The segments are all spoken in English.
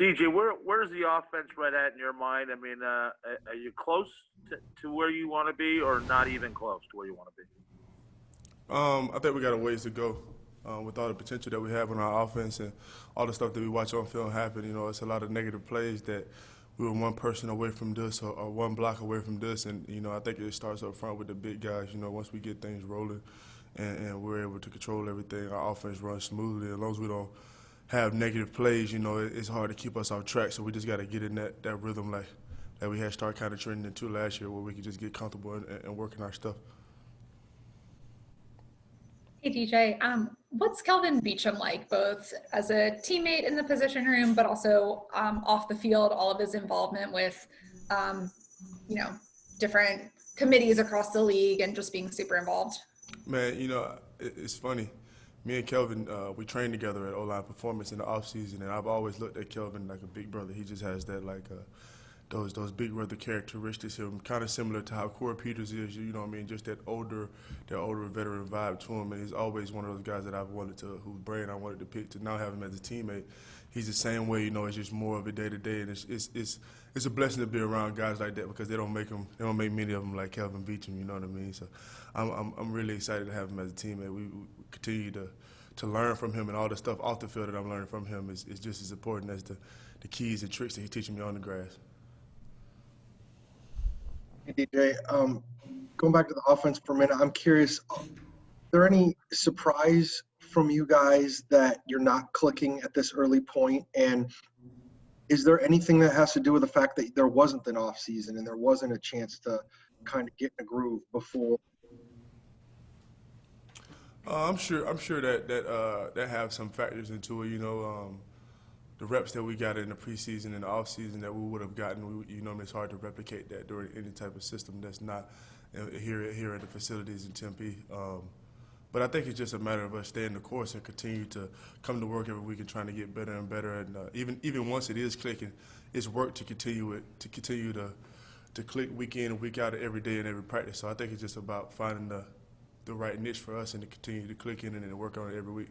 DJ, where's the offense right at in your mind? I mean, are you close to where you want to be, or not even close to where you want to be? I think we got a ways to go with all the potential that we have in our offense and all the stuff that we watch on film happen. You know, it's a lot of negative plays that we were one person away from this or one block away from this. And, you know, I think it starts up front with the big guys. You know, once we get things rolling and we're able to control everything, our offense runs smoothly. As long as we don't have negative plays, you know, it's hard to keep us off track. So we just got to get in that rhythm like we had started kind of trending into last year where we could just get comfortable and working our stuff. Hey, DJ, what's Kelvin Beachum like, both as a teammate in the position room, but also off the field, all of his involvement with, you know, different committees across the league and just being super involved? Man, you know, it's funny. Me and Kelvin, we train together at O-line Performance in the offseason, and I've always looked at Kelvin like a big brother. He just has that, like, those big brother characteristics of him, kind of similar to how Corey Peters is, you know what I mean, just that older veteran vibe to him. And he's always one of those guys that I've wanted to, whose brain I wanted to pick to now have him as a teammate. He's the same way, you know, it's just more of a day-to-day, and it's a blessing to be around guys like that because they don't make many of them like Kelvin Beachum, you know what I mean? So I'm really excited to have him as a teammate. We continue to learn from him, and all the stuff off the field that I'm learning from him is just as important as the keys and tricks that he's teaching me on the grass. Hey, DJ, going back to the offense for a minute, I'm curious, is there any surprise from you guys that you're not clicking at this early point? And is there anything that has to do with the fact that there wasn't an off season and there wasn't a chance to kind of get in a groove before? I'm sure that have some factors into it, you know. The reps that we got in the preseason and the offseason that we would have gotten, you know, it's hard to replicate that during any type of system that's not here at the facilities in Tempe. But I think it's just a matter of us staying the course and continue to come to work every week and trying to get better and better. And even once it is clicking, it's work to continue to click week in and week out every day and every practice. So I think it's just about finding the right niche for us and to continue to click in and then work on it every week.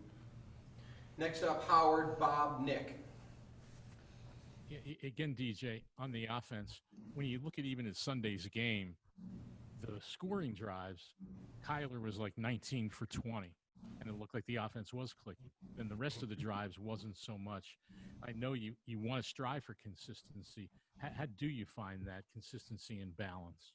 Next up, Howard, Bob, Nick. Again, DJ, on the offense, when you look at even at Sunday's game, the scoring drives, Kyler was like 19 for 20, and it looked like the offense was clicking. Then the rest of the drives wasn't so much. I know you want to strive for consistency. How do you find that consistency and balance?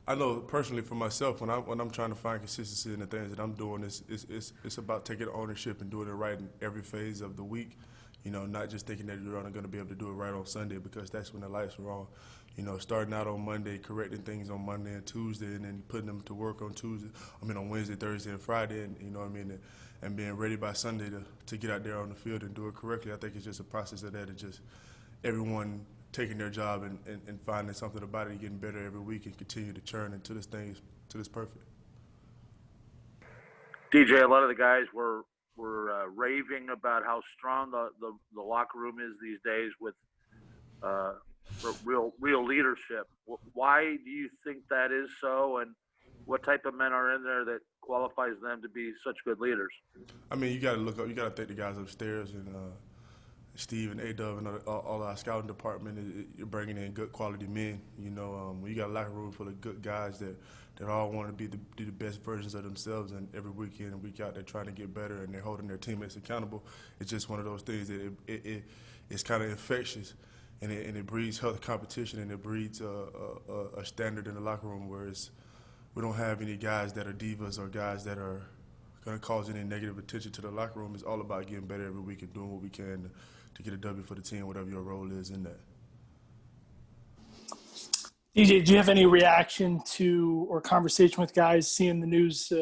I know personally for myself, when I'm trying to find consistency in the things that I'm doing, it's about taking ownership and doing it right in every phase of the week. You know, not just thinking that you're only going to be able to do it right on Sunday because that's when the lights are on. You know, starting out on Monday, correcting things on Monday and Tuesday, and then putting them to work on on Wednesday, Thursday, and Friday, and you know what I mean, and being ready by Sunday to get out there on the field and do it correctly. I think it's just a process of that. It's just everyone taking their job and finding something about it, getting better every week, and continue to churn until this thing is perfect. DJ, a lot of the guys were raving about how strong the locker room is these days with real leadership. Why do you think that is so, and what type of men are in there that qualifies them to be such good leaders? I mean, you got to look up. You got to thank the guys upstairs and Steve and A-Dub and all our scouting department. You're bringing in good quality men. You know, when you got a locker room full of good guys that all want to be the best versions of themselves, and every week in and week out they're trying to get better and they're holding their teammates accountable. It's just one of those things that it's kind of infectious, and it breeds healthy competition, and it breeds a standard in the locker room where we don't have any guys that are divas or guys that are going to cause any negative attention to the locker room. It's all about getting better every week and doing what we can to get a W for the team, whatever your role is in that. DJ, do you have any reaction to or conversation with guys seeing the news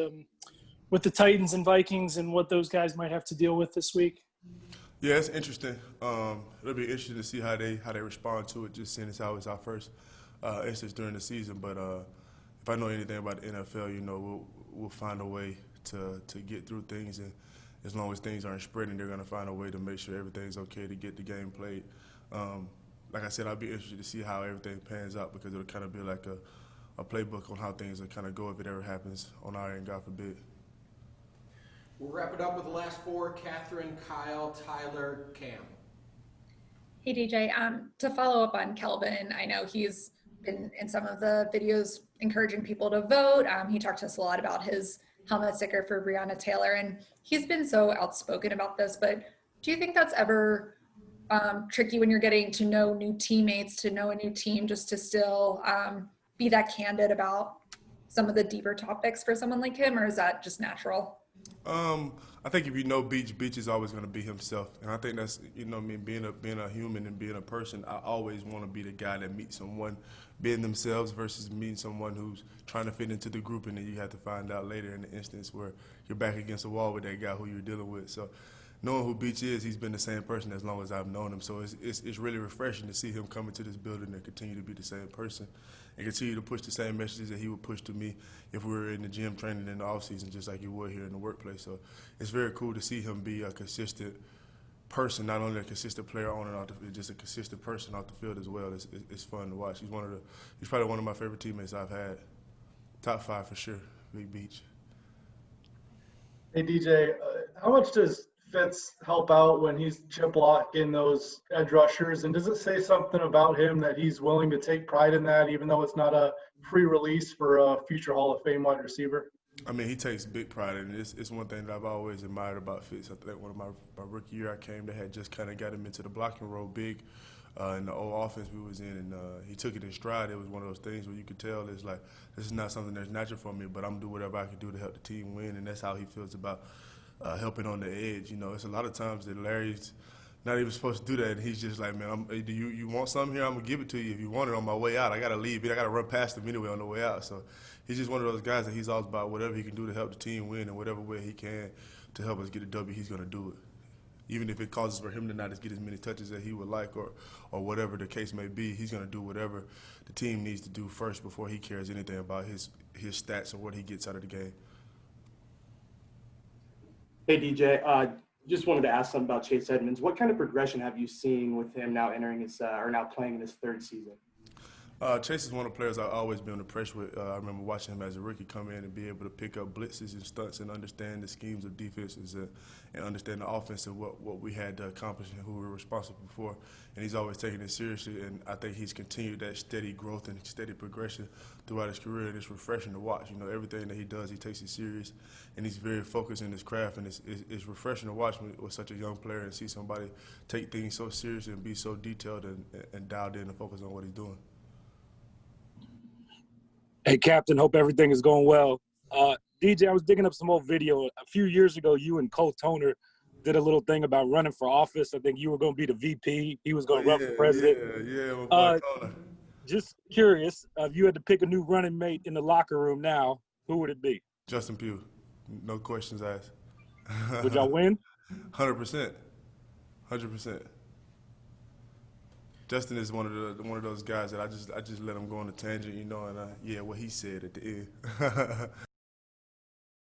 with the Titans and Vikings and what those guys might have to deal with this week? Yeah, it's interesting. It'll be interesting to see how they respond to it, just seeing as how it's our first instance during the season. But if I know anything about the NFL, you know, we'll find a way to get through things, and as long as things aren't spreading, they're going to find a way to make sure everything's okay to get the game played. Like I said, I'll be interested to see how everything pans out because it'll kind of be like a playbook on how things will kind of go if it ever happens on our end, God forbid. We'll wrap it up with the last four: Catherine, Kyle, Tyler, Cam. Hey DJ, to follow up on Kelvin, I know he's been in some of the videos encouraging people to vote. He talked to us a lot about his helmet sticker for Breonna Taylor, and he's been so outspoken about this. But do you think that's ever tricky when you're getting to know new teammates, to know a new team, just to still be that candid about some of the deeper topics for someone like him, or is that just natural? I think if you know Beach is always going to be himself, and I think that's I mean, being a human and being a person. I always want to be the guy that meets someone being themselves versus meeting someone who's trying to fit into the group, and then you have to find out later in the instance where you're back against a wall with that guy who you're dealing with. So, knowing who Beach is, he's been the same person as long as I've known him. So it's really refreshing to see him come into this building and continue to be the same person and continue to push the same messages that he would push to me if we were in the gym training in the off season, just like he would here in the workplace. So it's very cool to see him be a consistent person, not only a consistent player on and off the field, just a consistent person off the field as well. It's fun to watch. He's probably one of my favorite teammates I've had. Top 5 for sure, Big Beach. Hey DJ, how much does Fitz help out when he's chip blocking those edge rushers? And does it say something about him that he's willing to take pride in that, even though it's not a free release for a future Hall of Fame wide receiver? I mean, he takes big pride in it. It's one thing that I've always admired about Fitz. I think one of my rookie year I came, they had just kind of got him into the blocking role big in the old offense we was in, and he took it in stride. It was one of those things where you could tell it's like, this is not something that's natural for me, but I'm going to do whatever I can do to help the team win, and that's how he feels about helping on the edge. You know, it's a lot of times that Larry's not even supposed to do that, and he's just like, man, do you want something here? I'm going to give it to you. If you want it on my way out, I got to leave. I got to run past him anyway on the way out. So he's just one of those guys that he's all about whatever he can do to help the team win in whatever way he can to help us get a W, he's going to do it. Even if it causes for him to not get as many touches as he would like or whatever the case may be, he's going to do whatever the team needs to do first before he cares anything about his stats or what he gets out of the game. Hey, DJ. Just wanted to ask something about Chase Edmonds. What kind of progression have you seen with him now entering his or now playing in his 3rd season? Chase is one of the players I've always been impressed with. I remember watching him as a rookie come in and be able to pick up blitzes and stunts and understand the schemes of defenses and understand the offense and what we had to accomplish and who we were responsible for. And he's always taken it seriously, and I think he's continued that steady growth and steady progression throughout his career, and it's refreshing to watch. You know, everything that he does, he takes it serious, and he's very focused in his craft, and it's refreshing to watch with such a young player and see somebody take things so seriously and be so detailed and dialed in and focus on what he's doing. Hey, Captain, hope everything is going well. DJ, I was digging up some old video. A few years ago, you and Cole Toner did a little thing about running for office. I think you were going to be the VP. He was going to run for president. Yeah, my boy Toner. Just curious, if you had to pick a new running mate in the locker room now, who would it be? Justin Pugh. No questions asked. Would y'all win? 100%. 100%. Justin is one of those guys that I just let him go on a tangent, you know, and what he said at the end.